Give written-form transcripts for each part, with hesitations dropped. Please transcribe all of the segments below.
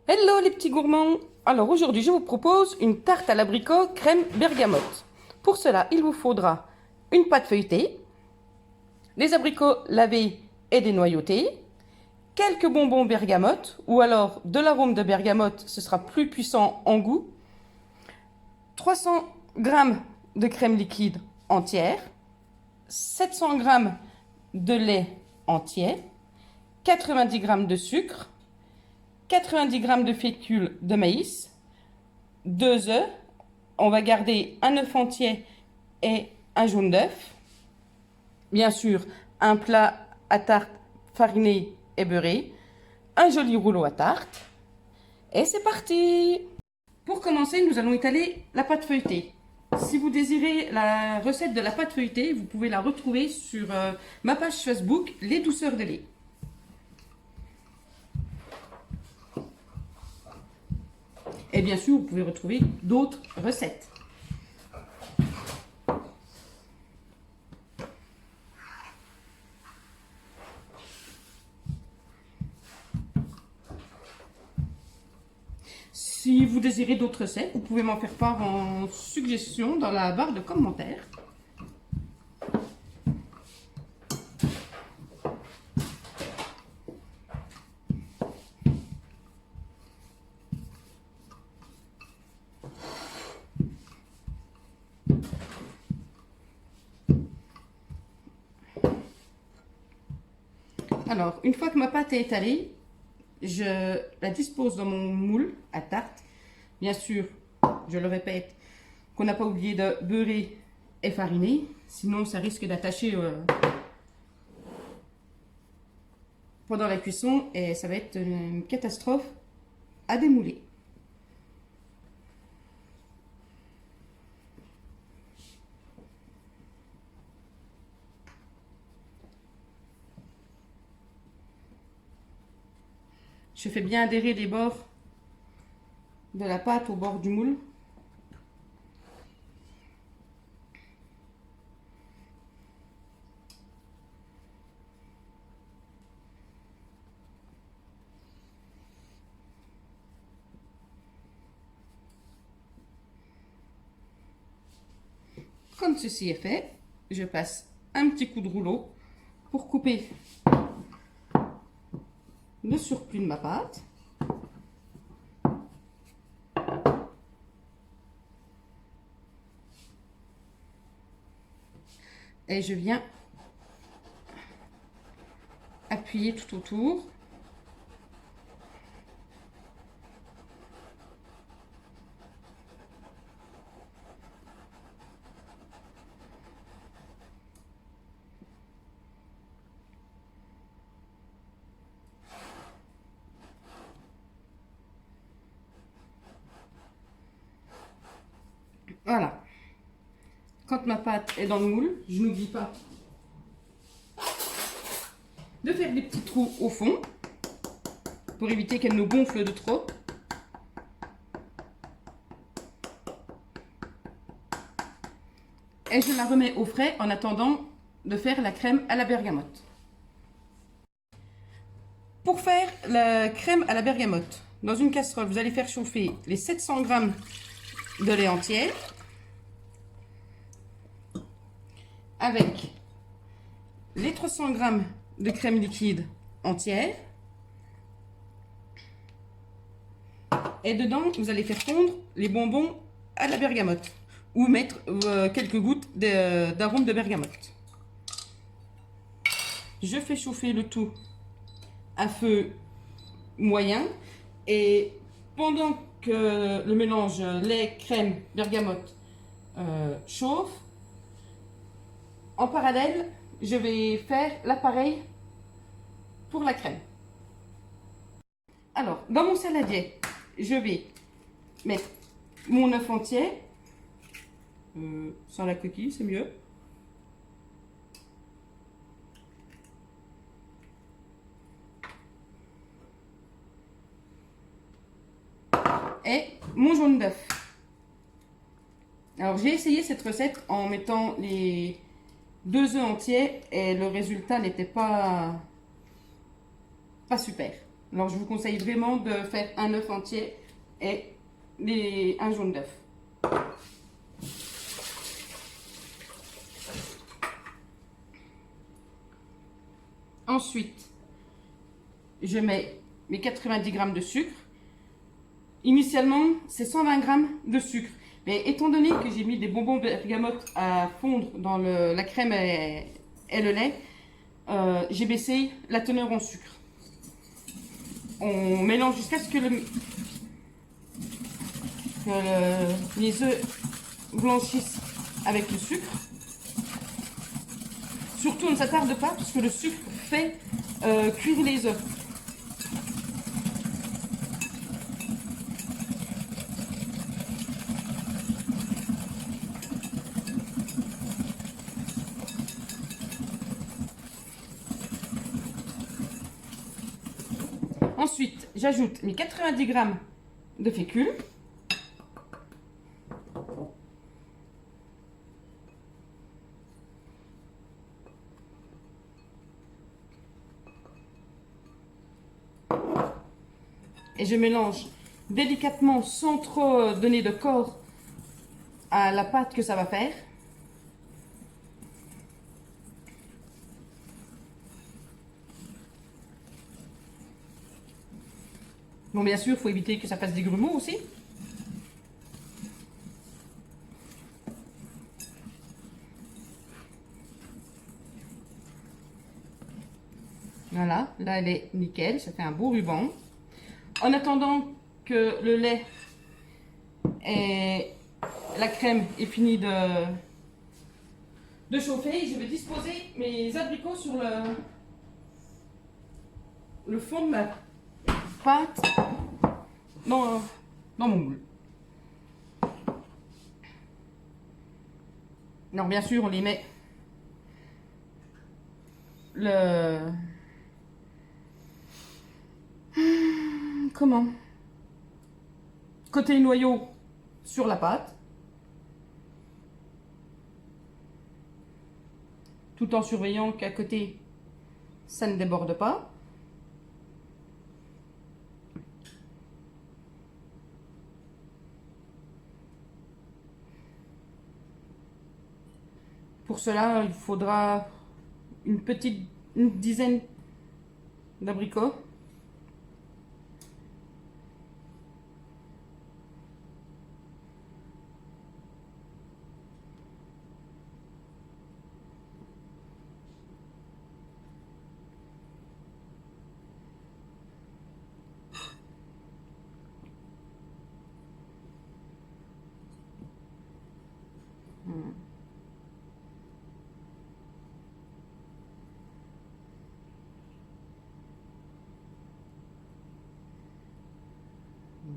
Hello les petits gourmands! Alors aujourd'hui je vous propose une tarte à l'abricot crème bergamote. Pour cela il vous faudra une pâte feuilletée, des abricots lavés et dénoyautés, quelques bonbons bergamote ou alors de l'arôme de bergamote, ce sera plus puissant en goût, 300 g de crème liquide entière, 700 g de lait entier, 90 g de sucre, 90 g de fécule de maïs, 2 œufs, on va garder un œuf entier et un jaune d'œuf, bien sûr un plat à tarte fariné et beurré, un joli rouleau à tarte, et c'est parti! Pour commencer, nous allons étaler la pâte feuilletée. Si vous désirez la recette de la pâte feuilletée, vous pouvez la retrouver sur ma page Facebook, Les Douceurs de lait. Et bien sûr, vous pouvez retrouver d'autres recettes. Si vous désirez d'autres recettes, vous pouvez m'en faire part en suggestion dans la barre de commentaires. Alors, une fois que ma pâte est étalée, je la dispose dans mon moule à tarte. Bien sûr, je le répète, qu'on n'a pas oublié de beurrer et fariner, sinon ça risque d'attacher pendant la cuisson et ça va être une catastrophe à démouler. Je fais bien adhérer les bords de la pâte au bord du moule. Comme ceci est fait, je passe un petit coup de rouleau pour couper le surplus de ma pâte. Et je viens appuyer tout autour. Voilà. Quand ma pâte est dans le moule, je n'oublie pas de faire des petits trous au fond pour éviter qu'elle ne gonfle de trop. Et je la remets au frais en attendant de faire la crème à la bergamote. Pour faire la crème à la bergamote, dans une casserole, vous allez faire chauffer les 700 g de lait entier avec les 300 g de crème liquide entière. Et dedans, vous allez faire fondre les bonbons à la bergamote ou mettre quelques gouttes d'arôme de bergamote. Je fais chauffer le tout à feu moyen et pendant que le mélange lait, crème, bergamote chauffe, en parallèle, je vais faire l'appareil pour la crème. Alors, dans mon saladier, je vais mettre mon œuf entier, sans la coquille, c'est mieux. Et mon jaune d'œuf. Alors, j'ai essayé cette recette en mettant les 2 œufs entiers et le résultat n'était pas super. Alors je vous conseille vraiment de faire un œuf entier et un jaune d'œuf. Ensuite, je mets mes 90 g de sucre. Initialement, c'est 120 g de sucre. Mais étant donné que j'ai mis des bonbons bergamote à fondre dans la crème et le lait, j'ai baissé la teneur en sucre. On mélange jusqu'à ce que les œufs blanchissent avec le sucre. Surtout, on ne s'attarde pas parce que le sucre fait cuire les œufs. Ensuite, j'ajoute mes 90 g de fécule. Et je mélange délicatement sans trop donner de corps à la pâte que ça va faire. Bon, bien sûr, il faut éviter que ça fasse des grumeaux aussi. Voilà, là elle est nickel, ça fait un beau ruban. En attendant que le lait et la crème est fini de chauffer, je vais disposer mes abricots sur le fond de ma pâte dans mon moule. Alors bien sûr, on les met côté noyau sur la pâte, tout en surveillant qu'à côté ça ne déborde pas. Pour cela, il faudra une dizaine d'abricots.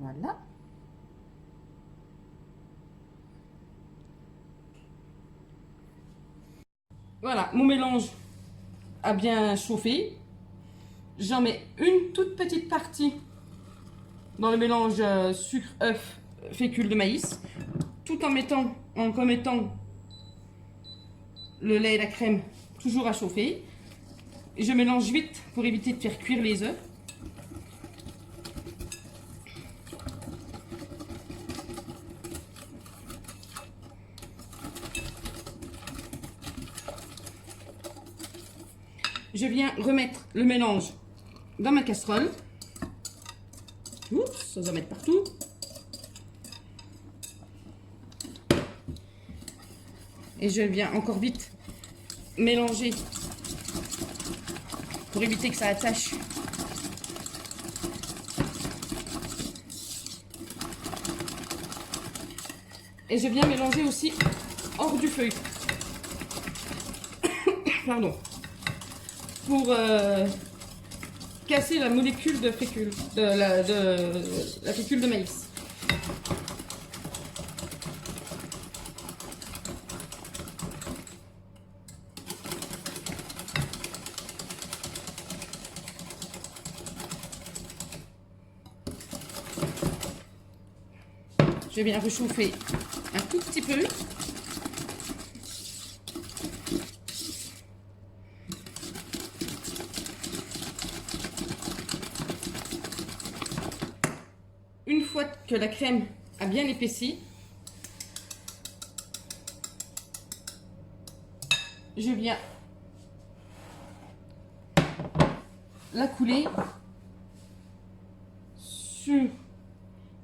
Voilà. Voilà, mon mélange a bien chauffé. J'en mets une toute petite partie dans le mélange sucre, œuf, fécule de maïs, tout en remettant le lait et la crème toujours à chauffer. Et je mélange vite pour éviter de faire cuire les œufs. Je viens remettre le mélange dans ma casserole. Oups, ça va mettre partout. Et je viens encore vite mélanger pour éviter que ça attache. Et je viens mélanger aussi hors du feu. Pardon. Pour casser la molécule de fécule, la fécule de maïs. Je viens réchauffer un tout petit peu. une fois que la crème a bien épaissi, je viens la couler sur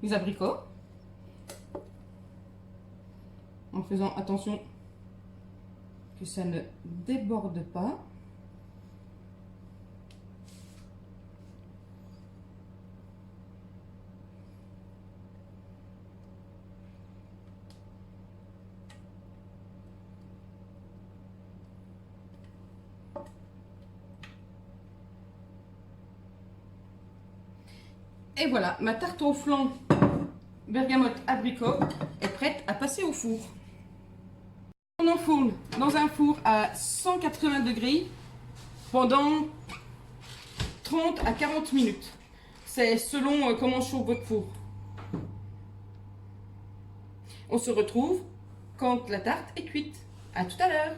les abricots en faisant attention que ça ne déborde pas. Et voilà, ma tarte au flan bergamote abricot est prête à passer au four. On enfourne dans un four à 180 degrés pendant 30 à 40 minutes. C'est selon comment chauffe votre four. On se retrouve quand la tarte est cuite. À tout à l'heure.